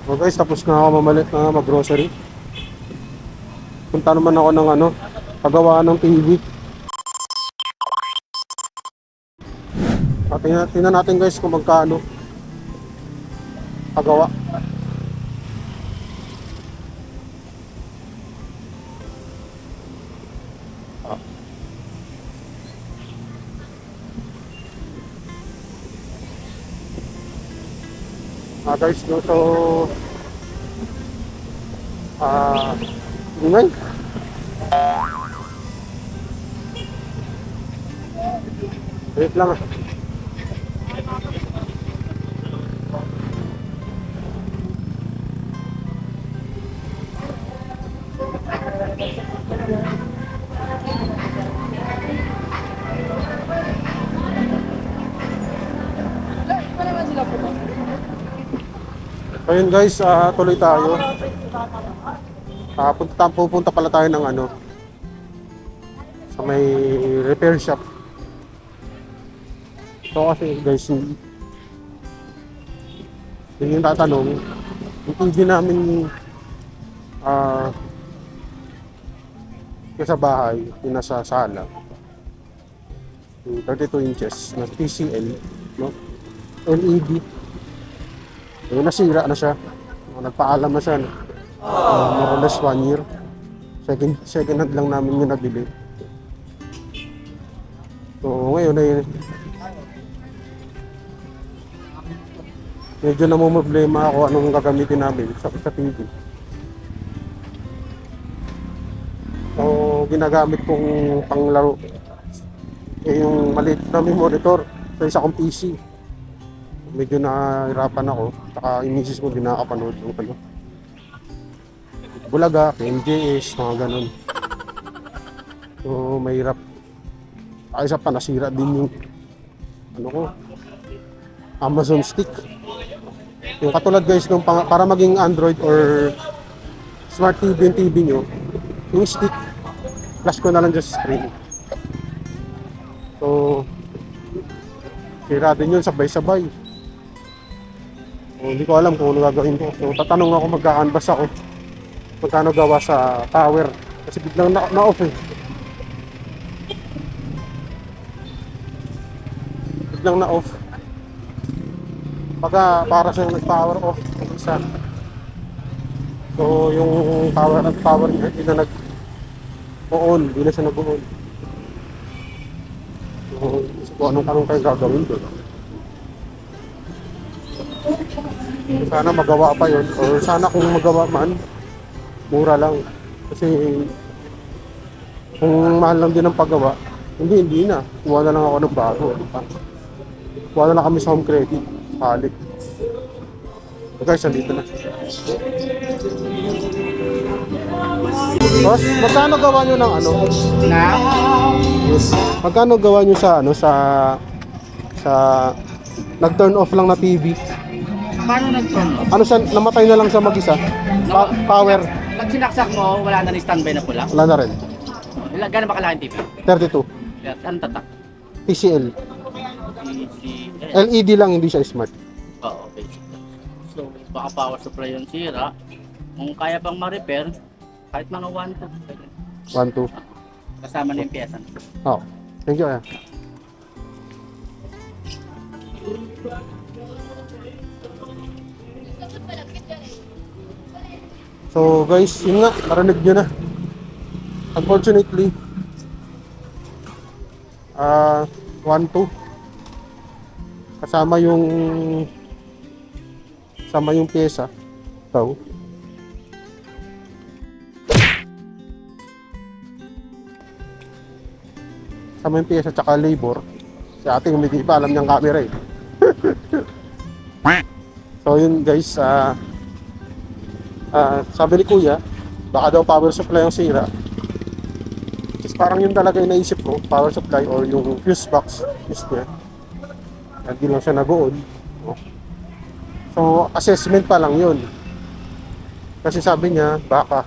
So guys, tapos na ako mamalit na mag-grocery. Punta naman ako ng paggawa ng TV. At tingnan natin guys kung magkano paggawa. Guys, no, so ingay. Wait lang ah. Ayun guys, tuloy tayo. Pupunta pala tayo ng sa may repair shop. So kasi guys, yun yung tatanong, yung TV namin sa bahay, yung nasa sala, yung 32 inches na TCL, no? LED. Yung nasira na siya. Nagpaalam na siya. More or less 1 year. Second hand lang namin yung nabili. So ngayon ay medyo namumroblema ako anong gagamitin namin sa TV. So ginagamit kong panglaro yung maliit namin monitor sa isa kong PC. Medyo nahirapan ako, saka yung misis ko din nakakapanood yung Bulaga, MJS, mga ganun. So mahirap. Isa pa nasira din yung Amazon stick. Yung katulad guys nung para maging Android or Smart TV yung TV nyo, yung stick flash ko na lang just screen. So sira din yun sabay-sabay. Hindi ko alam kung ano gagawin ko. So tatanong ako, magka-canvas ako magkano gawa sa tower kasi biglang na-off biglang na-off para siyang nag-power off ng isa. So yung power niya hindi na nag-on, hindi na siya nag-on. So anong kayo gagawin doon? Sana magawa pa yun, or sana kung magawa man, mura lang. Kasi kung mahal lang din ang paggawa, hindi na. Kuha na lang ako ng bago. Kuha na lang kami sa home credit. Halit. So guys, andito na. Boss, magkano gawa nyo ng Magkano gawa nyo sa sa nag-turn off lang na TV? Paano nag-turn off? Siya, namatay na lang sa mag-isa? Power? Pag sinaksak mo, wala na ni standby na pula? Wala na rin. Gano'n ba kalaking TV? 32. Anong tatak? TCL. TCL. LED lang, hindi siya smart. Oo, basic. So, baka power supply yung sira. Kung kaya pang ma-repair, kahit mga 1, 2. 1, 2. Kasama na yung pyesa. Oh, thank you. So guys, yun nga, narinig nyo na. Unfortunately, 1, 2. Kasama yung pyesa. Ito. Kasama yung pyesa tsaka labor. Si ate hindi pa alam niyang camera eh. So yun guys, sabi ni kuya, baka daw power supply ang sira. Just parang yun talaga yung naisip ko, power supply or yung fuse box is there. Hindi lang siya nag-on. So assessment pa lang yun. Kasi sabi niya, baka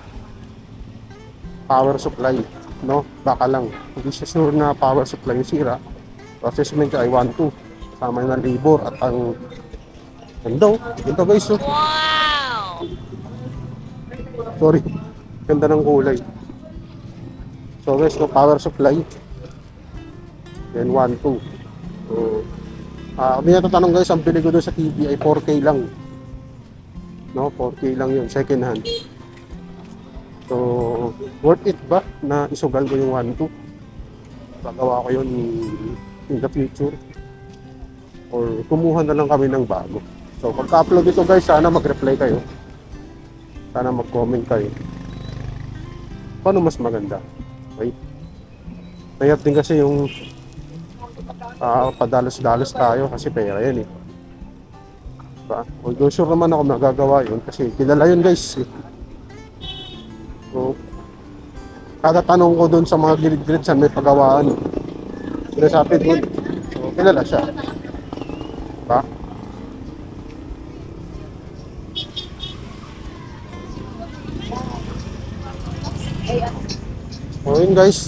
power supply, no? Baka lang. Hindi siya sure na power supply yung sira. So assessment niya ay 1, 2. Kasama yung labor at ang ito guys. So, wow! Sorry. Ganda ng kulay. So guys, no, power supply. Then 1, 2. So, may natatanong guys, ang bili ko doon sa TV ay 4K lang. No, 4K lang yun, second hand. So, worth it ba na isugal ko yung 1, 2? Gagawa ko yun in the future. Or kumuha na lang kami ng bago. So, pagka-upload ito guys, sana mag-reply kayo. Sana mag-comment kayo. Paano mas maganda? Okay? Mayat din kasi yung padalos-dalos tayo kasi pera yan eh. Diba? Although sure naman ako magagawa yun kasi kilala yun guys. So, kada tanong ko dun sa mga gilid-gilid saan may pagawaan, sinasabi dun. So, kilala siya. Diba? So yun guys,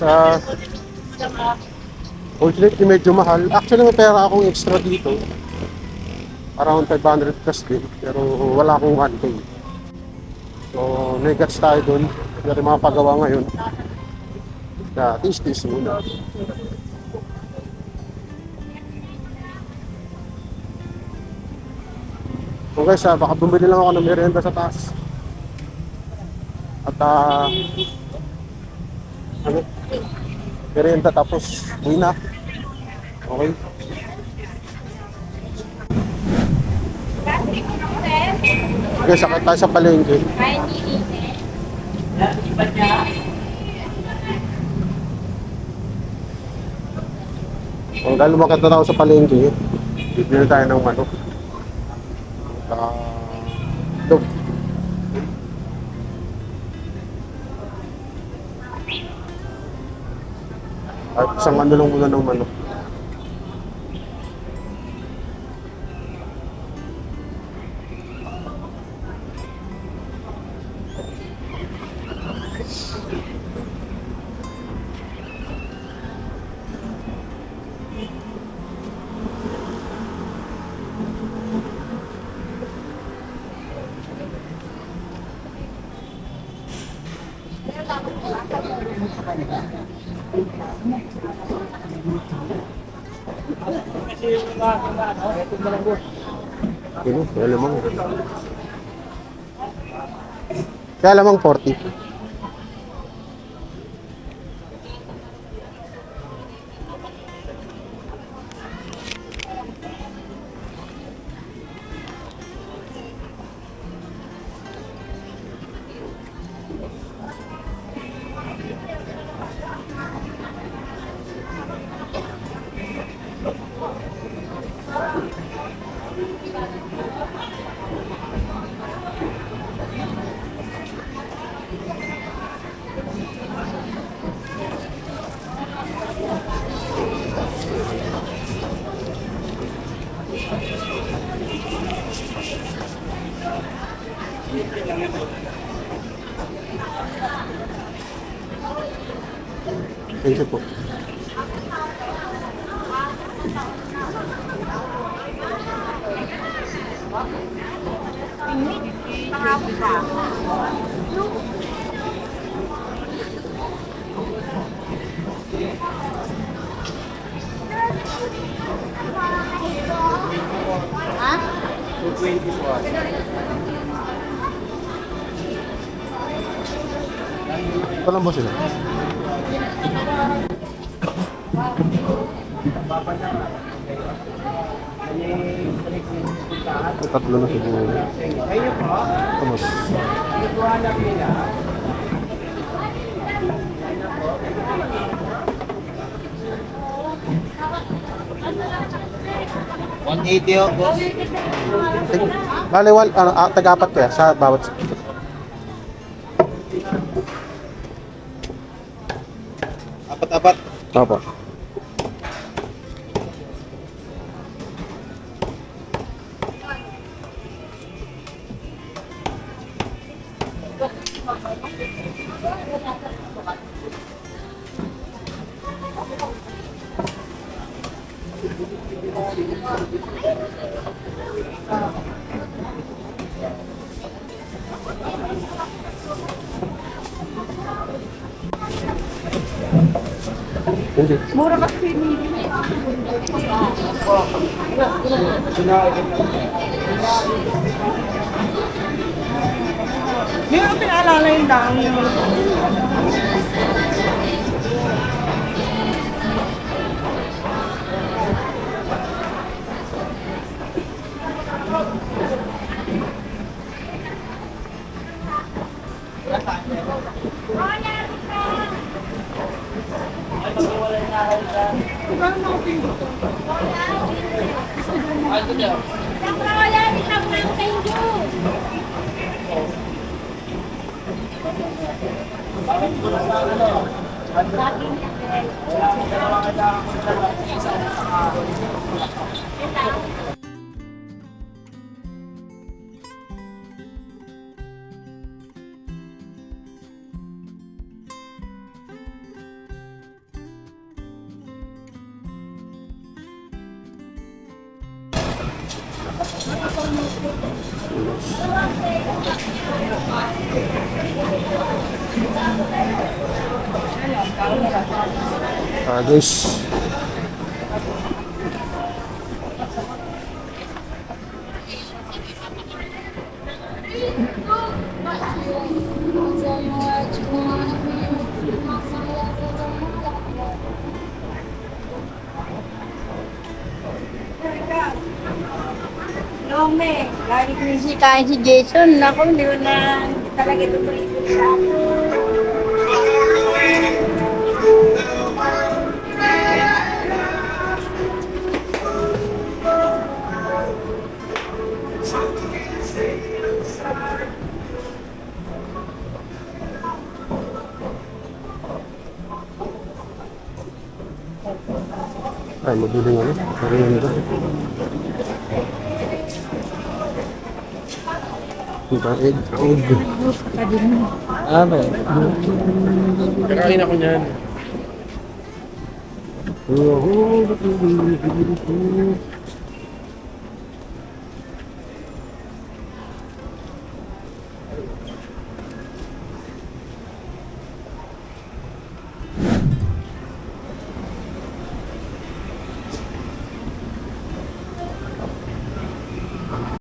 ultimately medyo mahal. Actually may pera akong extra dito. Around 500 plus din. Pero wala akong 1K. So negats tayo dun. Hindi mga pagawa ngayon. Na tis-tis muna. So guys, baka bumili lang ako ng merienda sa taas. At merienda tapos uwi na. Okay. Okay, sakit tayo sa palengke. Kung dahil lumakat na ako sa palengke, bibili tayo ng manok. Dog. At isang ano lang muna ng manok. Yun, kaya lamang. Kaya lamang 40. Thank you po. Ha? 220 po. Ito lang ba sila? Ay, tatlo na siguro. Kamus. $180 oh, boss. Bale, tag-apat kaya sa bawat. Apat-apat. Opo. Hindi. Mura kasi pinili. Meron pinaalala yung dami. Guys. Lome, lagi ko nisikain si Jason. Naku, hindi ko na talaga tutuloy sa akin. Ay, mabiling ano? Merienda. Diba? Egg. Ah, may. Kakain ako niyan.